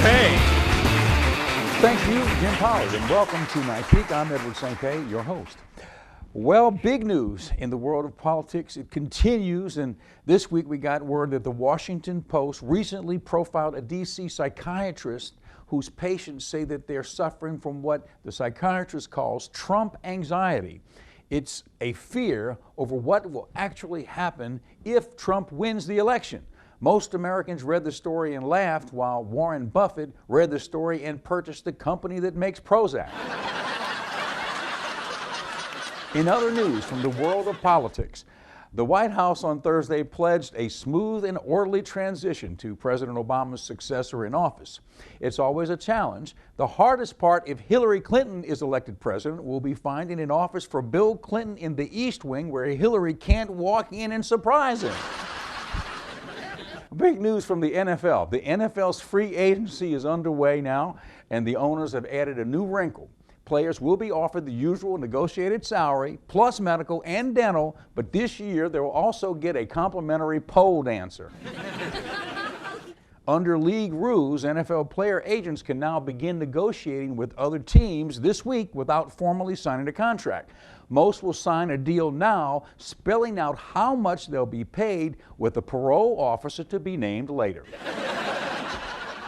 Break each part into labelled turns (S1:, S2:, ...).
S1: Pay.
S2: Thank you, Jim Pollard, and welcome to Nightique. I'm Edward St. Pay, your host. Well, big news in the world of politics. It continues, and this week we got word that the Washington Post recently profiled a D.C. psychiatrist whose patients say that they're suffering from what the psychiatrist calls Trump anxiety. It's a fear over what will actually happen if Trump wins the election. Most Americans read the story and laughed, while Warren Buffett read the story and purchased the company that makes Prozac. In other news from the world of politics, the White House on Thursday pledged a smooth and orderly transition to President Obama's successor in office. It's always a challenge. The hardest part, if Hillary Clinton is elected president, will be finding an office for Bill Clinton in the East Wing where Hillary can't walk in and surprise him. Big news from the NFL. The NFL's free agency is underway now, and the owners have added a new wrinkle. Players will be offered the usual negotiated salary, plus medical and dental, but this year they will also get a complimentary pole dancer. Under league rules, NFL player agents can now begin negotiating with other teams this week without formally signing a contract. Most will sign a deal now, spelling out how much they'll be paid, with a parole officer to be named later.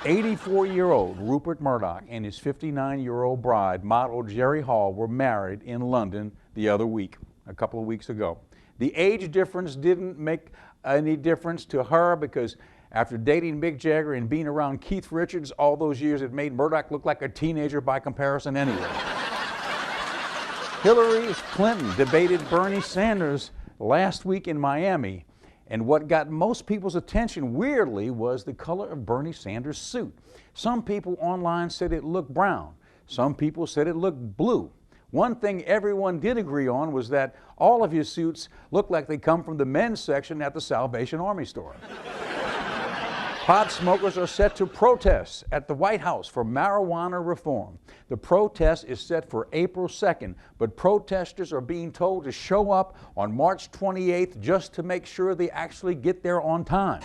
S2: 84-year-old Rupert Murdoch and his 59-year-old bride, model Jerry Hall, were married in London the other week, a couple of weeks ago. The age difference didn't make any difference to her because after dating Mick Jagger and being around Keith Richards all those years, it made Murdoch look like a teenager by comparison anyway. Hillary Clinton debated Bernie Sanders last week in Miami, and what got most people's attention, weirdly, was the color of Bernie Sanders' suit. Some people online said it looked brown. Some people said it looked blue. One thing everyone did agree on was that all of his suits looked like they come from the men's section at the Salvation Army store. Pot smokers are set to protest at the White House for marijuana reform. The protest is set for April 2nd, but protesters are being told to show up on March 28th just to make sure they actually get there on time.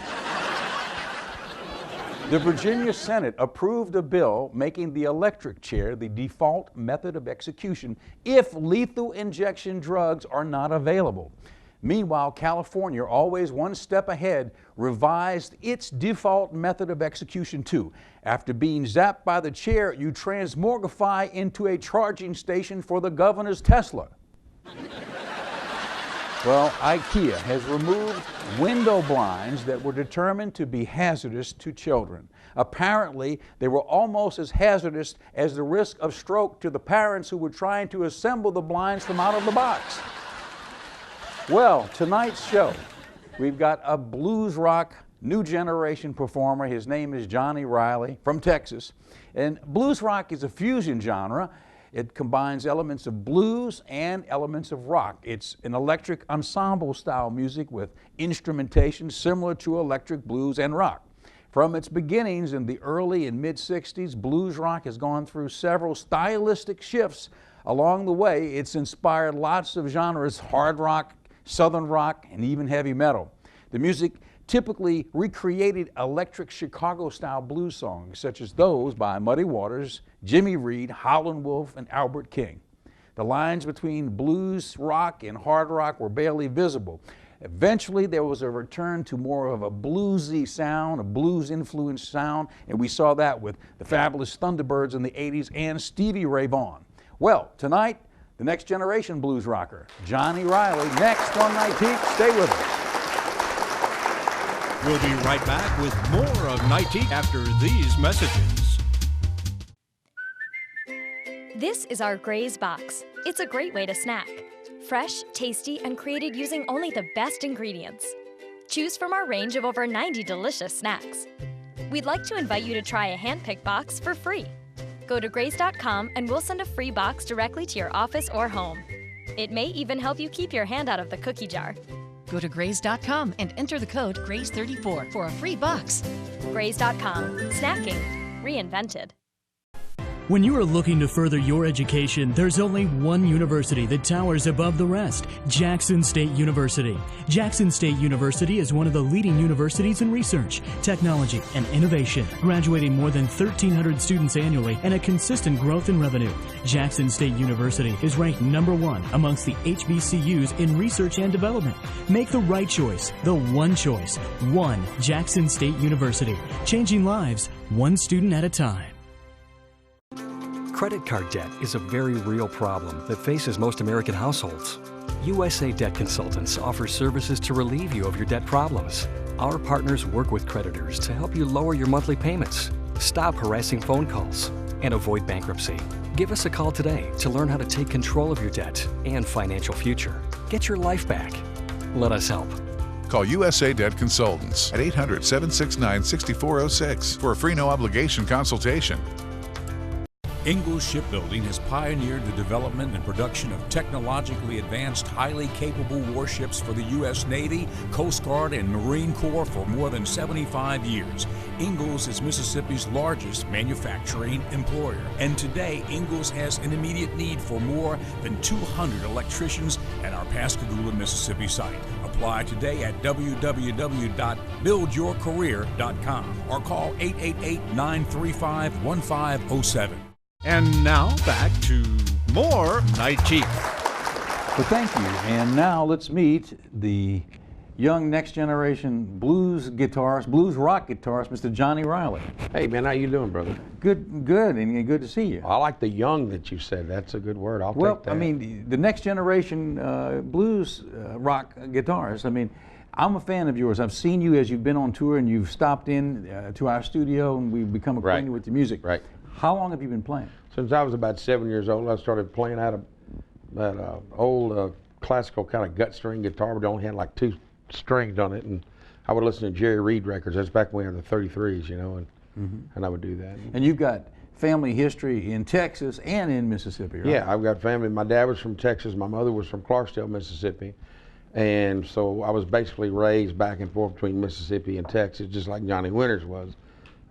S2: The Virginia Senate approved a bill making the electric chair the default method of execution if lethal injection drugs are not available. Meanwhile, California, always one step ahead, revised its default method of execution too. After being zapped by the chair, you transmorgify into a charging station for the governor's Tesla. Well, IKEA has removed window blinds that were determined to be hazardous to children. Apparently, they were almost as hazardous as the risk of stroke to the parents who were trying to assemble the blinds from out of the box. Well, tonight's show, we've got a blues rock new generation performer. His name is Johnny Riley from Texas. And blues rock is a fusion genre. It combines elements of blues and elements of rock. It's an electric ensemble style music with instrumentation similar to electric blues and rock. From its beginnings in the early and mid-60s, blues rock has gone through several stylistic shifts. Along the way, it's inspired lots of genres: hard rock, southern rock, and even heavy metal. The music typically recreated electric Chicago-style blues songs, such as those by Muddy Waters, Jimmy Reed, Howlin' Wolf, and Albert King. The lines between blues rock and hard rock were barely visible. Eventually, there was a return to more of a bluesy sound, a blues-influenced sound, and we saw that with the Fabulous Thunderbirds in the 80s and Stevie Ray Vaughan. Well, tonight, the next generation blues rocker, Johnny Riley, next on Nightique. Stay with us.
S1: We'll be right back with more of Nightique after these messages.
S3: This is our Gray's Box. It's a great way to snack. Fresh, tasty, and created using only the best ingredients. Choose from our range of over 90 delicious snacks. We'd like to invite you to try a hand-picked box for free. Go to grays.com and we'll send a free box directly to your office or home. It may even help you keep your hand out of the cookie jar.
S4: Go to grays.com and enter the code GRAYS34 for a free box.
S3: Grays.com. Snacking reinvented.
S5: When you are looking to further your education, there's only one university that towers above the rest, Jackson State University. Jackson State University is one of the leading universities in research, technology, and innovation, graduating more than 1,300 students annually and a consistent growth in revenue. Jackson State University is ranked #1 amongst the HBCUs in research and development. Make the right choice, the one choice, one Jackson State University, changing lives one student at a time.
S6: Credit card debt is a very real problem that faces most American households. USA Debt Consultants offers services to relieve you of your debt problems. Our partners work with creditors to help you lower your monthly payments, stop harassing phone calls, and avoid bankruptcy. Give us a call today to learn how to take control of your debt and financial future. Get your life back. Let us help.
S7: Call USA Debt Consultants at 800-769-6406 for a free no-obligation consultation.
S1: Ingalls Shipbuilding has pioneered the development and production of technologically advanced, highly capable warships for the U.S. Navy, Coast Guard, and Marine Corps for more than 75 years. Ingalls is Mississippi's largest manufacturing employer. And today, Ingalls has an immediate need for more than 200 electricians at our Pascagoula, Mississippi site. Apply today at www.buildyourcareer.com or call 888-935-1507. And now back to more Nightique.
S2: Well, thank you. And now let's meet the young next generation blues guitarist, blues rock guitarist, Mr. Johnny Riley.
S8: Hey man, how you doing, brother?
S2: Good, and good to see you.
S8: I like the young that you said. That's a good word. I'll take that.
S2: Well, I mean, the next generation blues rock guitarist. I mean, I'm a fan of yours. I've seen you as you've been on tour and you've stopped in to our studio and we've become acquainted with your music.
S8: Right.
S2: How long have you been playing?
S8: Since I was about 7 years old, I started playing out of that old classical kind of gut string guitar, but it only had like 2 strings on it, and I would listen to Jerry Reed records. That's back when we had the 33s, you know, and I would do that.
S2: And you've got family history in Texas and in Mississippi, right?
S8: Yeah, I've got family. My dad was from Texas. My mother was from Clarksdale, Mississippi. And so I was basically raised back and forth between Mississippi and Texas, just like Johnny Winters was.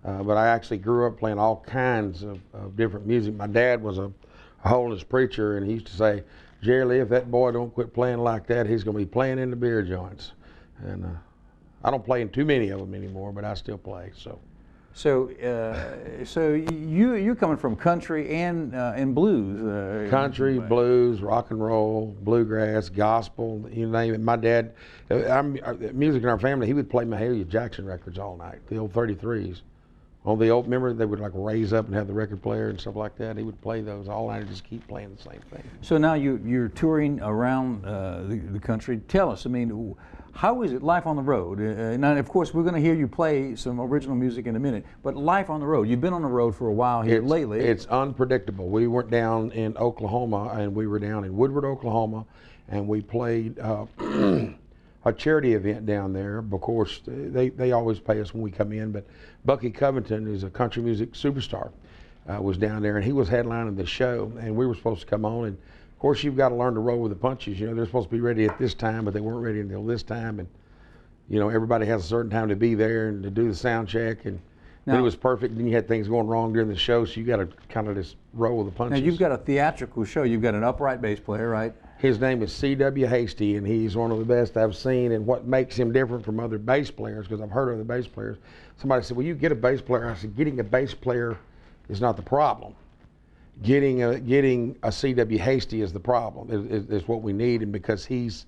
S8: But I actually grew up playing all kinds of different music. My dad was a holiness preacher, and he used to say, Jerry Lee, if that boy don't quit playing like that, he's going to be playing in the beer joints. And I don't play in too many of them anymore, but I still play. So
S2: you're coming from country and blues.
S8: Country, blues, rock and roll, bluegrass, gospel, you name it. My dad, music in our family, he would play Mahalia Jackson records all night, the old 33s. On the old, remember they would like raise up and have the record player and stuff like that. He would play those all night and just keep playing the same thing.
S2: So now you're touring around the country. Tell us, I mean, how is it life on the road? Now, of course, we're going to hear you play some original music in a minute, but life on the road. You've been on the road for a while here lately.
S8: It's unpredictable. We weren't down in Oklahoma, and we were down in Woodward, Oklahoma, and we played a charity event down there. Of course, they always pay us when we come in, but Bucky Covington, who's a country music superstar, was down there, and he was headlining the show, and we were supposed to come on, and of course you've got to learn to roll with the punches. You know, they're supposed to be ready at this time, but they weren't ready until this time, and you know, everybody has a certain time to be there and to do the sound check, and then it was perfect. And then you had things going wrong during the show, so you got to kind of just roll with the punches.
S2: Now you've got a theatrical show. You've got an upright bass player, right?
S8: His name is C.W. Hasty, and he's one of the best I've seen. And what makes him different from other bass players, because I've heard of the bass players, somebody said, well, you get a bass player. I said, getting a bass player is not the problem. Getting a C.W. Hasty is the problem, is what we need. And because he's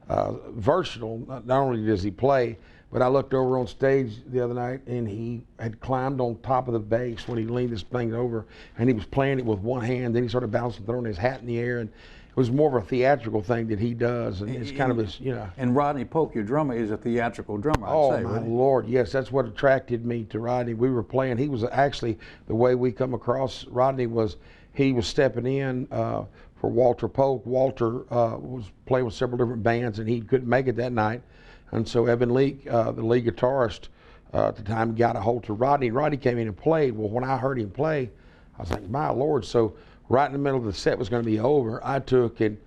S8: versatile, not only does he play, but I looked over on stage the other night, and he had climbed on top of the bass when he leaned this thing over, and he was playing it with one hand. Then he started bouncing, throwing his hat in the air, and it was more of a theatrical thing that he does, and it's kind of his, you know. And
S2: Rodney Polk, your drummer, is a theatrical drummer, I'd say,
S8: my
S2: right?
S8: Lord, yes, that's what attracted me to Rodney. We were playing, he was actually, the way we come across Rodney was, he was stepping in for Walter Polk. Walter was playing with several different bands, and he couldn't make it that night. And so Evan Leake, the lead guitarist at the time, got a hold to Rodney. Rodney came in and played. Well, when I heard him play, I was like, my Lord. So right in the middle of the set was going to be over, I took and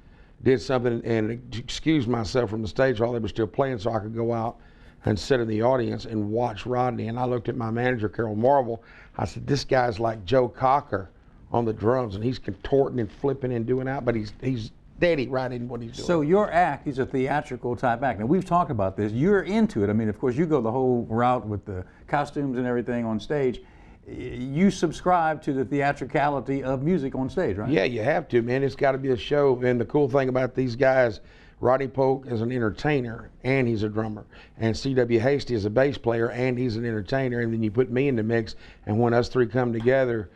S8: did something and excused myself from the stage while they were still playing so I could go out and sit in the audience and watch Rodney. And I looked at my manager, Carol Marvel. I said, this guy's like Joe Cocker on the drums, and he's contorting and flipping and doing out, but he's steady right in what he's doing.
S2: So your act is a theatrical type act. Now we've talked about this. You're into it. I mean, of course, you go the whole route with the costumes and everything on stage. You subscribe to the theatricality of music on stage, right?
S8: Yeah, you have to, man. It's got to be a show. And the cool thing about these guys, Roddy Polk is an entertainer and he's a drummer, and C.W. Hasty is a bass player and he's an entertainer. And then you put me in the mix, and when us three come together,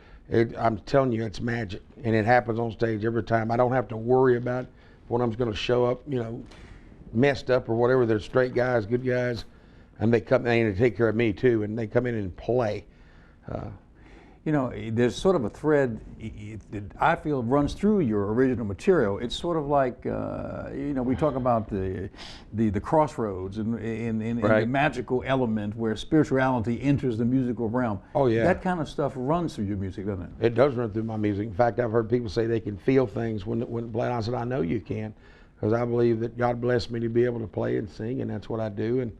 S8: I'm telling you, it's magic, and it happens on stage every time. I don't have to worry about when I'm going to show up, you know, messed up or whatever. They're straight guys, good guys, and they come in and take care of me too, and they come in and play.
S2: You know, there's sort of a thread that I feel runs through your original material. It's sort of like, you know, we talk about the crossroads and
S8: Right.
S2: the magical element where spirituality enters the musical realm.
S8: Oh, yeah.
S2: That kind of stuff runs through your music, doesn't it?
S8: It does run through my music. In fact, I've heard people say they can feel things when playing. I said, I know you can, because I believe that God blessed me to be able to play and sing, and that's what I do. And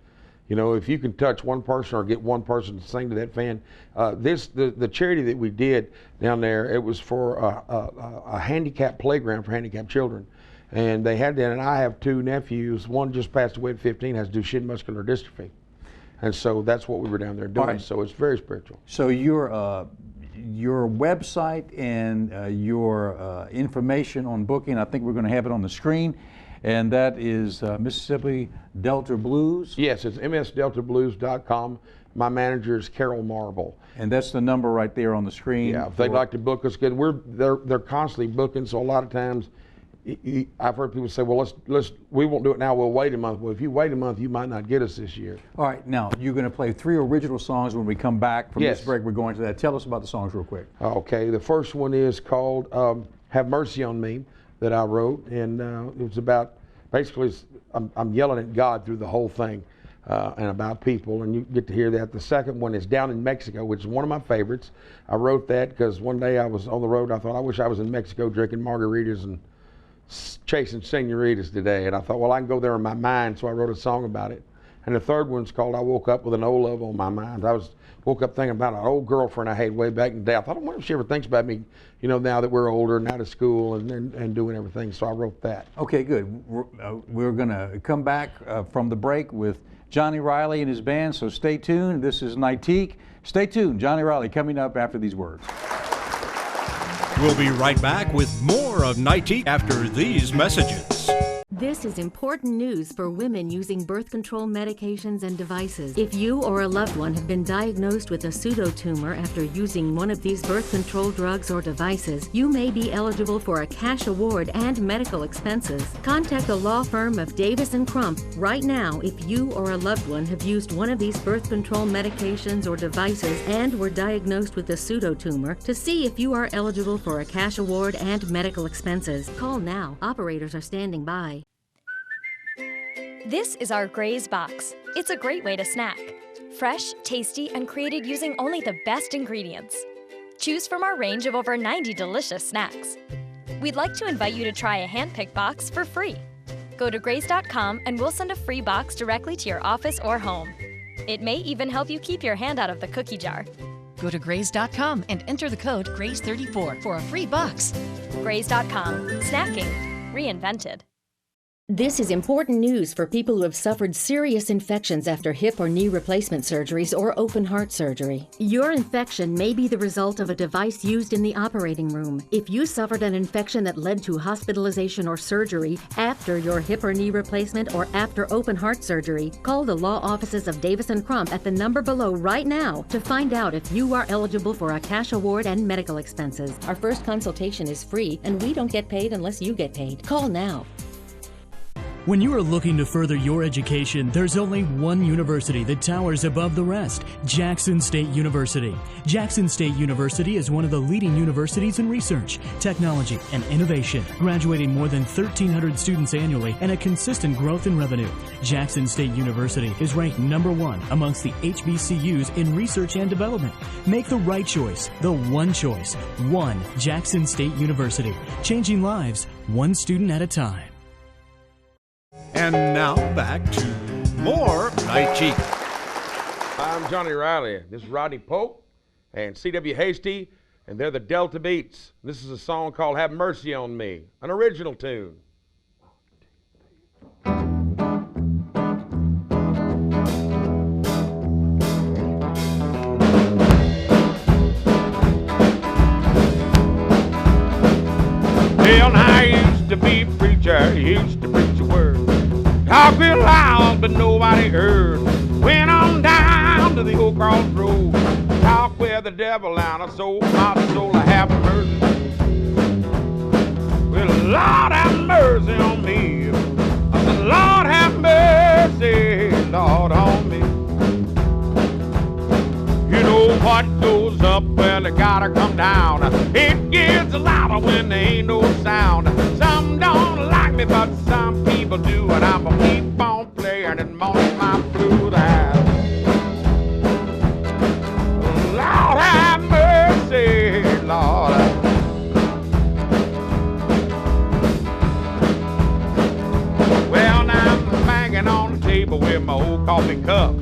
S8: you know, if you can touch one person or get one person to sing to that fan, the charity that we did down there, it was for a handicapped playground for handicapped children, and they had that. And I have two nephews. One just passed away at 15, has Duchenne muscular dystrophy, and so that's what we were down there doing.
S2: Right.
S8: So it's very spiritual.
S2: So your website and your information on booking, I think we're going to have it on the screen. And that is Mississippi Delta Blues.
S8: Yes, it's msdeltablues.com. My manager is Carol Marble.
S2: And that's the number right there on the screen.
S8: Yeah, if they'd like to book us, good. They're constantly booking, so a lot of times I've heard people say, well, we won't do it now, we'll wait a month. Well, if you wait a month, you might not get us this year.
S2: All right, now you're going to play 3 original songs when we come back from
S8: Yes.
S2: this break. We're going to that. Tell us about the songs real quick.
S8: Okay, the first one is called Have Mercy on Me, that I wrote, and it was about, basically, I'm yelling at God through the whole thing, and about people, and you get to hear that. The second one is Down in Mexico, which is one of my favorites. I wrote that because one day I was on the road, I thought, I wish I was in Mexico drinking margaritas and chasing senoritas today, and I thought, well, I can go there in my mind, so I wrote a song about it. And the third one's called I Woke Up with an Old Love on My Mind. Woke up thinking about an old girlfriend I had way back in the day. I thought, I wonder if she ever thinks about me, you know, now that we're older and out of school and doing everything. So I wrote that.
S2: Okay, good. We're going to come back from the break with Johnny Riley and his band, so stay tuned. This is Nightique. Stay tuned. Johnny Riley coming up after these words.
S9: We'll be right back with more of Nightique after these messages.
S10: This is important news for women using birth control medications and devices. If you or a loved one have been diagnosed with a pseudotumor after using one of these birth control drugs or devices, you may be eligible for a cash award and medical expenses. Contact the law firm of Davis & Crump right now if you or a loved one have used one of these birth control medications or devices and were diagnosed with a pseudotumor to see if you are eligible for a cash award and medical expenses. Call now. Operators are standing by.
S3: This is our Gray's Box. It's a great way to snack. Fresh, tasty, and created using only the best ingredients. Choose from our range of over 90 delicious snacks. We'd like to invite you to try a hand-picked box for free. Go to grays.com and we'll send a free box directly to your office or home. It may even help you keep your hand out of the cookie jar.
S4: Go to grays.com and enter the code GRAYS34 for a free box.
S3: Grays.com. Snacking. Reinvented.
S10: This is important news for people who have suffered serious infections after hip or knee replacement surgeries or open heart surgery. Your infection may be the result of a device used in the operating room. If you suffered an infection that led to hospitalization or surgery after your hip or knee replacement or after open heart surgery, call the law offices of Davis & Crump at the number below right now to find out if you are eligible for a cash award and medical expenses. Our first consultation is free, and we don't get paid unless you get paid. Call now.
S5: When you are looking to further your education, there's only one university that towers above the rest, Jackson State University. Jackson State University is one of the leading universities in research, technology, and innovation, graduating more than 1,300 students annually and a consistent growth in revenue. Jackson State University is ranked #1 amongst the HBCUs in research and development. Make the right choice, the one choice, one Jackson State University, changing lives one student at a time.
S9: And now back to more Nightique.
S8: I'm Johnny Riley. This is Rodney Polk and C.W. Hasty, and they're the Delta Beats. This is a song called Have Mercy on Me, an original tune. Well, I used to be a preacher, used to preach a word. Talk real loud, but nobody heard. Went on down to the old crossroad. Talk with the devil and I sold my soul. I have mercy. Well, Lord have mercy on me. I said, Lord have mercy, Lord on me. You know what goes up, well, it gotta come down. It gets louder when there ain't no sound. Some don't like me, but some people do. And I'm gonna keep on playing and moaning my blues out. Lord have mercy, Lord. Well, now I'm banging on the table with my old coffee cup.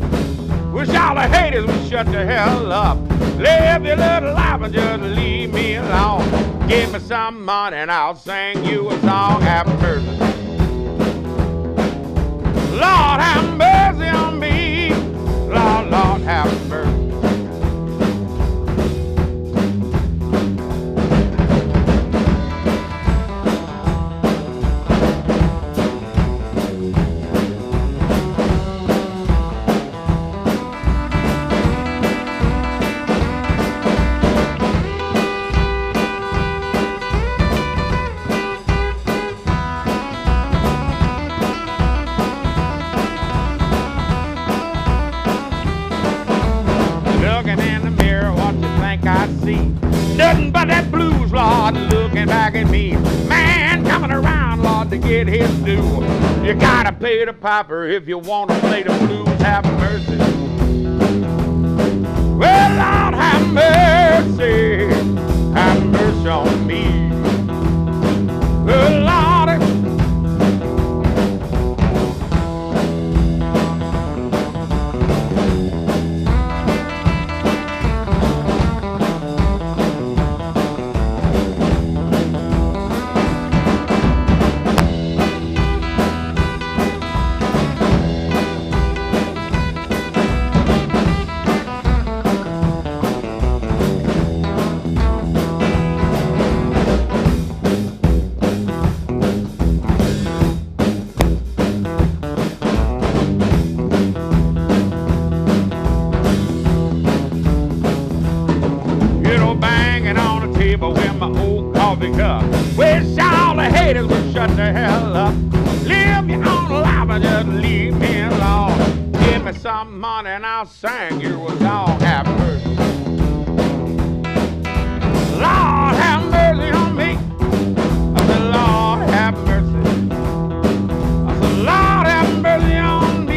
S8: Wish all the haters would shut the hell up. Live your little life and just leave me alone. Give me some money and I'll sing you a song. Have mercy. Lord, have mercy on me. Lord, Lord, have mercy. Nothing but that blues, Lord, looking back at me. Man coming around, Lord, to get his due. You gotta pay the piper if you want to play the blues. Have mercy. Well, Lord, have mercy. Have mercy on me. Well, Lord. Wish all the haters would shut the hell up. Leave you on alive and just leave me alone. Give me some money and I'll sing you a song. Have mercy. Lord, have mercy on me. I said, Lord, have mercy. I said, Lord, have mercy on me.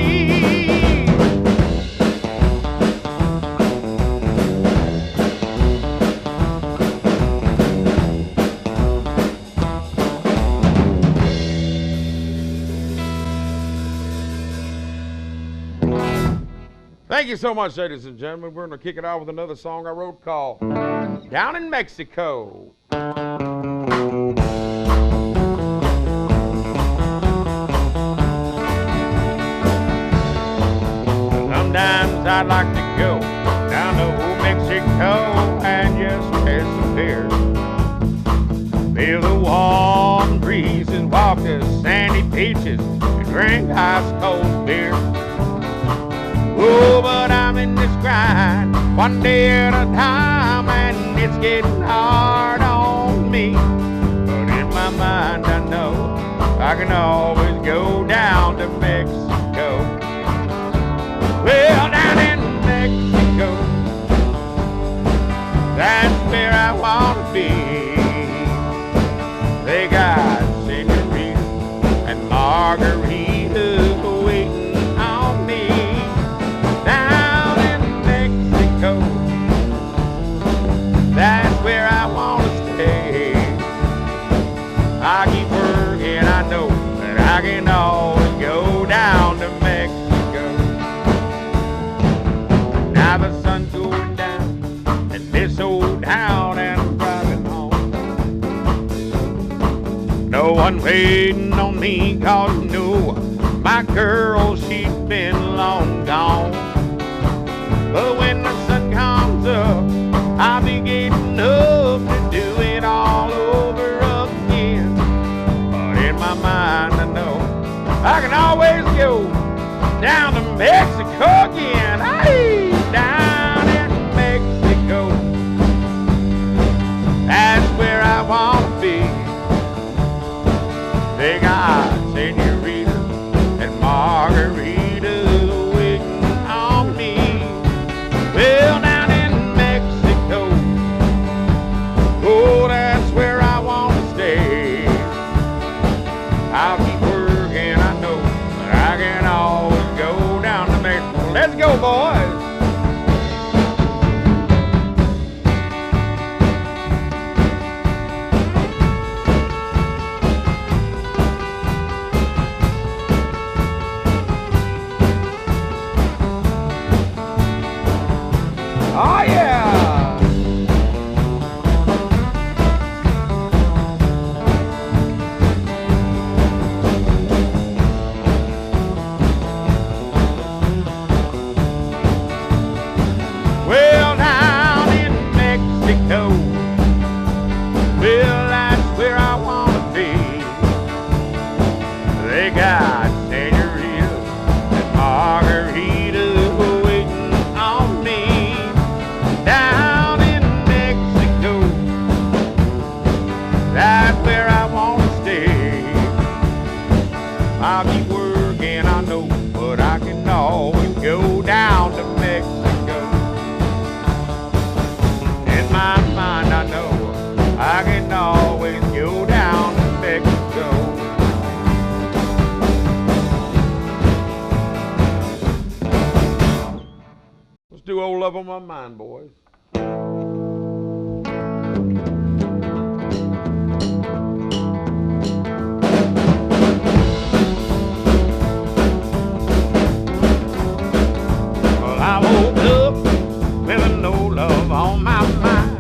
S8: Thank you so much, ladies and gentlemen. We're going to kick it off with another song I wrote called Down in Mexico. Sometimes I'd like to go down to old Mexico and just have some beer. Feel the warm breezes, walk the sandy beaches, and drink ice cold beer. Oh, but I'm in this grind, one day at a time, and it's getting hard on me. But in my mind I know I can always go down to Mexico. Well, down in Mexico, that's where I want to be. They got senoritas and margaritas waiting on me. Down in Mexico, that's where I want to stay. I keep working, I know that I can always go down to Mexico. Now the sun's going down in this old town, and
S11: one waiting on me, 'cause you know my girl, she's been long gone. But when the sun comes up, I'll be getting up to do it all over again. But in my mind I know I can always go down to Mexico again. Hey, down in Mexico, that's where I want to be. They got senoritas and margaritas waiting on me. Well, down in Mexico, oh, that's where I want to stay. I'll keep working, I know, but I can always go down to Mexico. Let's go, boys. Oh, yeah! Well, down in Mexico, well, that's where I want to be. They got senoritas and margaritas waiting on me. Down in Mexico, that's where I want to stay. I'll be working, I know, but I can always go down to Mexico. In my mind, I know I can always go down to Mexico. Let's do Old Love on My Mind, boys. Well, I woke up with no love on my mind.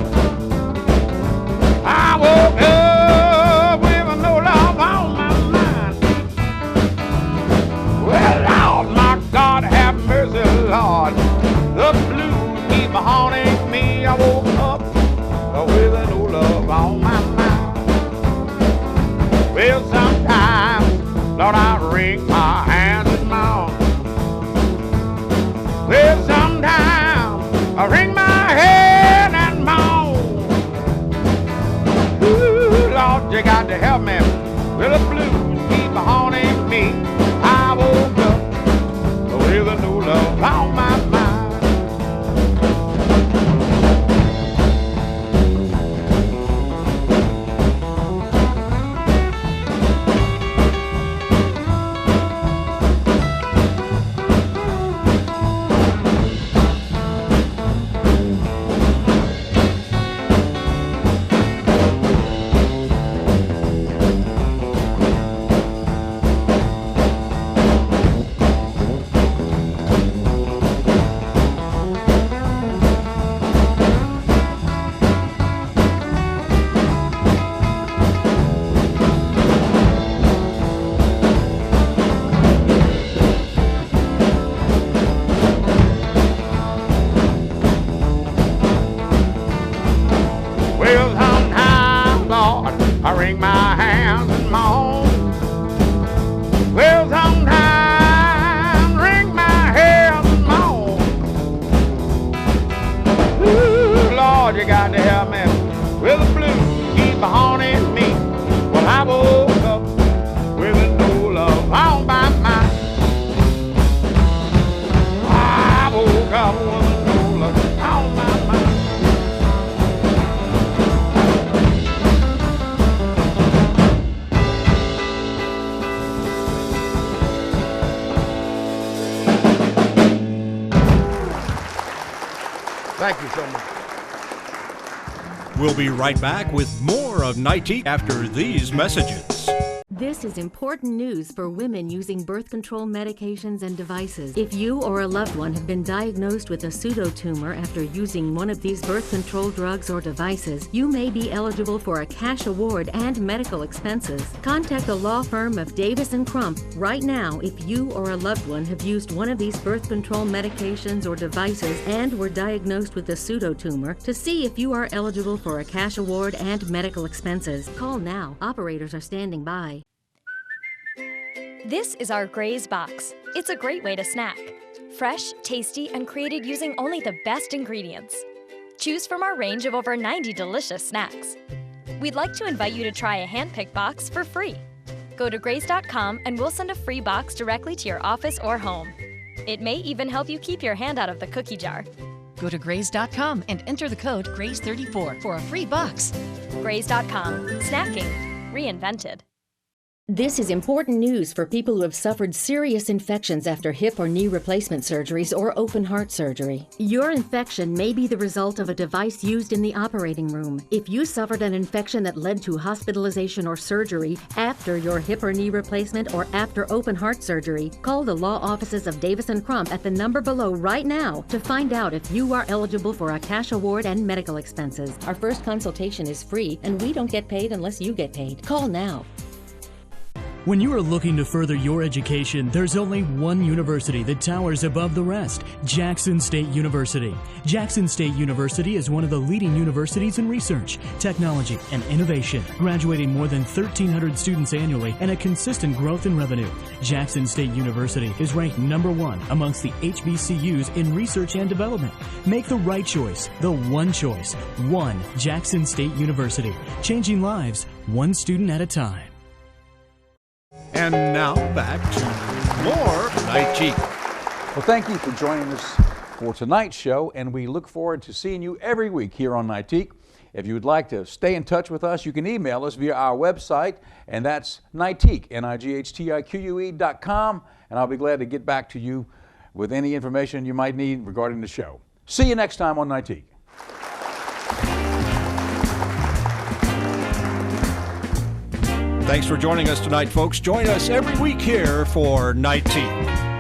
S11: I woke up with no love on my mind. Well, Lord, my God, have mercy, Lord. The blues keep haunting me. I woke up with no love on my mind. Well, sometimes, Lord, I wring my hands and moan. Well, sometimes I wring my head and moan. Ooh, Lord, you got to help me. Well, the blues keep haunting me. I woke up with no love on my mind. I wring my hands and moan. Well, sometimes wring my hands and moan. Ooh, Lord, you got to help me. Well, the blues keep haunting me. Well, I woke up with no love on my mind. I woke up with no love on my mind. Thank you so much.
S9: We'll be right back with more of Nightique after these messages.
S10: This is important news for women using birth control medications and devices. If you or a loved one have been diagnosed with a pseudotumor after using one of these birth control drugs or devices, you may be eligible for a cash award and medical expenses. Contact the law firm of Davis & Crump right now if you or a loved one have used one of these birth control medications or devices and were diagnosed with a pseudotumor to see if you are eligible for a cash award and medical expenses. Call now. Operators are standing by.
S3: This is our Graze Box. It's a great way to snack. Fresh, tasty, and created using only the best ingredients. Choose from our range of over 90 delicious snacks. We'd like to invite you to try a hand-picked box for free. Go to graze.com and we'll send a free box directly to your office or home. It may even help you keep your hand out of the cookie jar.
S4: Go to graze.com and enter the code GRAZE34 for a free box.
S3: Graze.com. Snacking. Reinvented.
S10: This is important news for people who have suffered serious infections after hip or knee replacement surgeries or open heart surgery. Your infection may be the result of a device used in the operating room. If you suffered an infection that led to hospitalization or surgery after your hip or knee replacement or after open heart surgery, call the law offices of Davis & Crump at the number below right now to find out if you are eligible for a cash award and medical expenses. Our first consultation is free, and we don't get paid unless you get paid. Call now.
S5: When you are looking to further your education, there's only one university that towers above the rest, Jackson State University. Jackson State University is one of the leading universities in research, technology, and innovation, graduating more than 1,300 students annually and a consistent growth in revenue. Jackson State University is ranked #1 amongst the HBCUs in research and development. Make the right choice, the one choice, one Jackson State University, changing lives one student at a time.
S9: And now back to more Nightique.
S2: Well, thank you for joining us for tonight's show, and we look forward to seeing you every week here on Nightique. If you would like to stay in touch with us, you can email us via our website, and that's Nightique, NIGHTIQUE.com, and I'll be glad to get back to you with any information you might need regarding the show. See you next time on Nightique.
S9: Thanks for joining us tonight, folks. Join us every week here for Nightique.